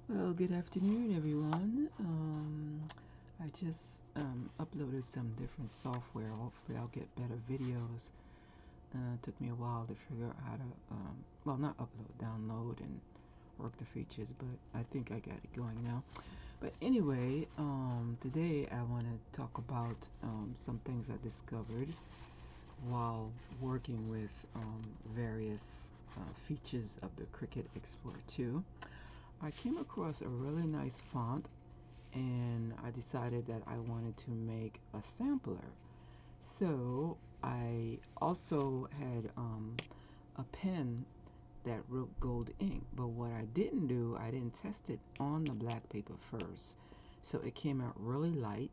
Well, good afternoon, everyone. I just uploaded some different software. Hopefully, I'll get better videos. It took me a while to figure out how to, well, not upload, download, and work the features, but I think I got it going now. But anyway, today I want to talk about some things I discovered while working with various features of the Cricut Explorer 2. I came across a really nice font and I decided that I wanted to make a sampler. So I also had a pen that wrote gold ink, but what I didn't do, I didn't test it on the black paper first. So it came out really light.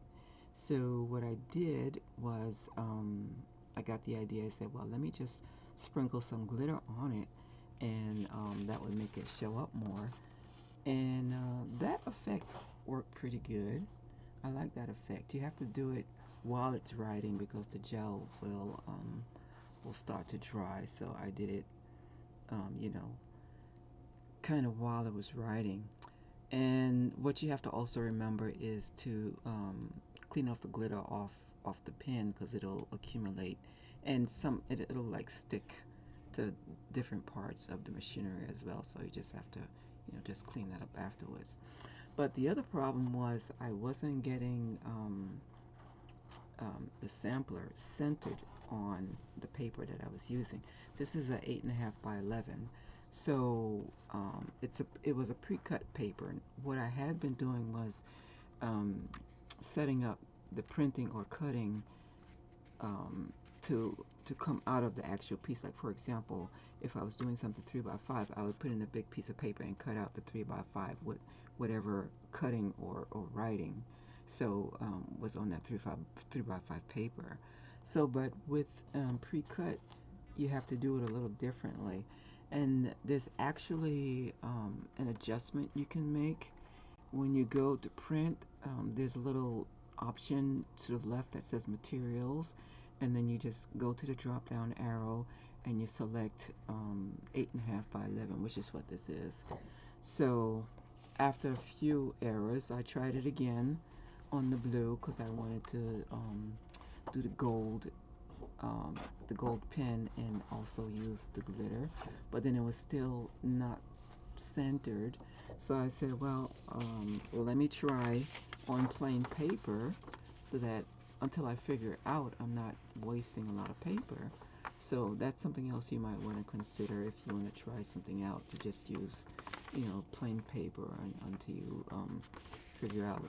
So what I did was I got the idea. I said, well, let me just sprinkle some glitter on it, and that would make it show up more. And that effect worked pretty good. I like that effect. You have to do it while it's writing because the gel will start to dry. So I did it, you know, kind of while it was writing. And what you have to also remember is to clean off the glitter off the pen because it'll accumulate, and it'll like stick to different parts of the machinery as well. So you just have to, just clean that up afterwards. But the other problem was I wasn't getting the sampler centered on the paper that I was using. This is a 8.5 by 11, so it was a pre-cut paper. What I had been doing was um, setting up the printing or cutting um, to come out of the actual piece. Like for example, if I was doing something 3 by 5, I would put in a big piece of paper and cut out the 3 by 5 with whatever cutting or writing. So was on that 3 by 5 paper. So, but with pre-cut, you have to do it a little differently. And there's actually an adjustment you can make when you go to print. There's a little option to the left that says materials, and then you just go to the drop down arrow and you select 8.5 by 11, which is what this is. So after a few errors, I tried it again on the blue because I wanted to do um, the gold pen and also use the glitter, but then it was still not centered. So I said, well, let me try on plain paper so that until I figure it out, I'm not wasting a lot of paper. So that's something else you might want to consider if you want to try something out, to just use, plain paper until you figure out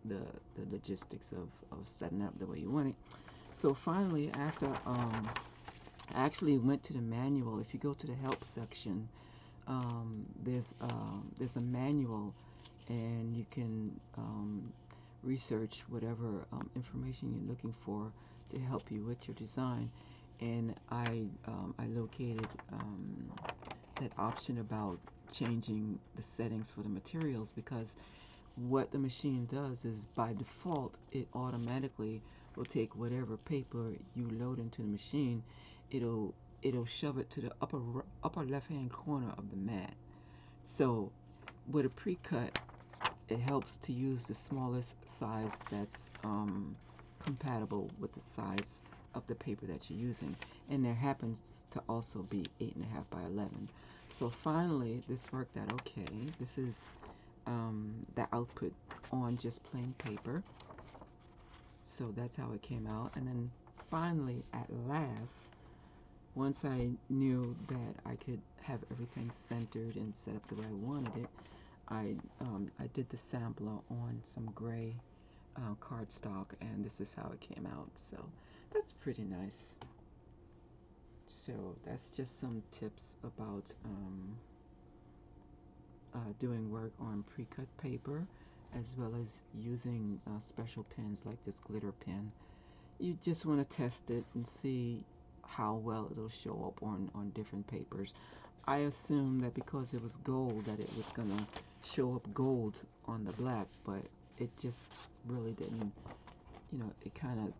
the, the logistics of setting up the way you want it. So finally, after I actually went to the manual. If you go to the help section, there's a manual, and you can research whatever information you're looking for to help you with your design. And I located that option about changing the settings for the materials, because what the machine does is by default it automatically will take whatever paper you load into the machine. It'll shove it to the upper left hand corner of the mat. So with a pre-cut, it helps to use the smallest size that's compatible with the size of the paper that you're using. And there happens to also be 8.5 by 11. So finally, this worked out okay. This is the output on just plain paper. So that's how it came out. And then finally, at last, once I knew that I could have everything centered and set up the way I wanted it, I did the sampler on some gray cardstock, and this is how it came out. So that's pretty nice. So that's just some tips about doing work on pre-cut paper, as well as using special pens like this glitter pen. You just want to test it and see how well it'll show up on different papers. I assumed that because it was gold that it was gonna show up gold on the black, but it just really didn't. It kind of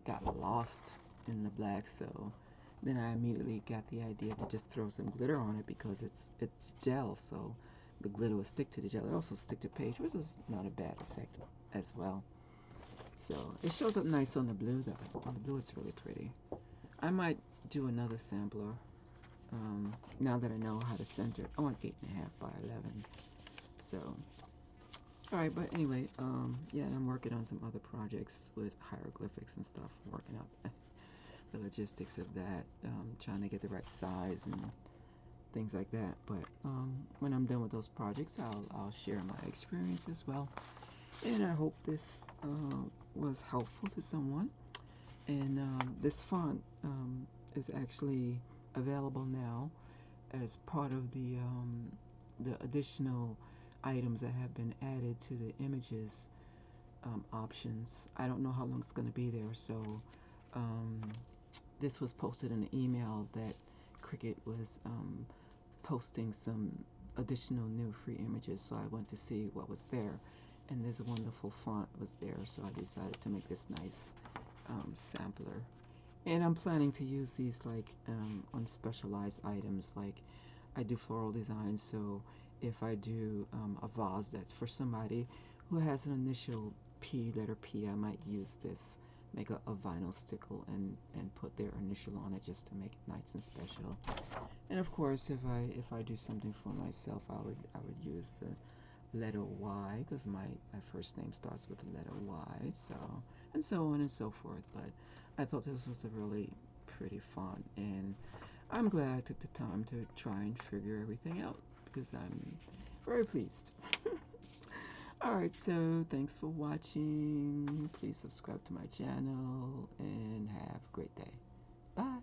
got lost in the black. So then I immediately got the idea to just throw some glitter on it because it's gel. So the glitter will stick to the gel. It also stick to page, which is not a bad effect as well. So it shows up nice on the blue though. On the blue it's really pretty. I might do another sampler now that I know how to center it. I want 8.5 by 11. So, alright, but anyway, yeah, and I'm working on some other projects with hieroglyphics and stuff, working out the logistics of that, trying to get the right size and things like that. But when I'm done with those projects, I'll share my experience as well. And I hope this was helpful to someone. And this font is actually available now as part of the additional items that have been added to the images options. I don't know how long it's going to be there, so this was posted in an email that Cricut was posting some additional new free images, so I went to see what was there, and this wonderful font was there, so I decided to make this nice sampler. And I'm planning to use these like on specialized items, like I do floral designs, so if I do a vase that's for somebody who has an initial P, letter P, I might use this, make a vinyl sticker and put their initial on it just to make it nice and special. And of course, if I do something for myself, I would use the letter Y, because my first name starts with the letter Y, so, and so on and so forth. But I thought this was a really pretty font, and I'm glad I took the time to try and figure everything out, because I'm very pleased. Alright, so thanks for watching. Please subscribe to my channel and have a great day. Bye.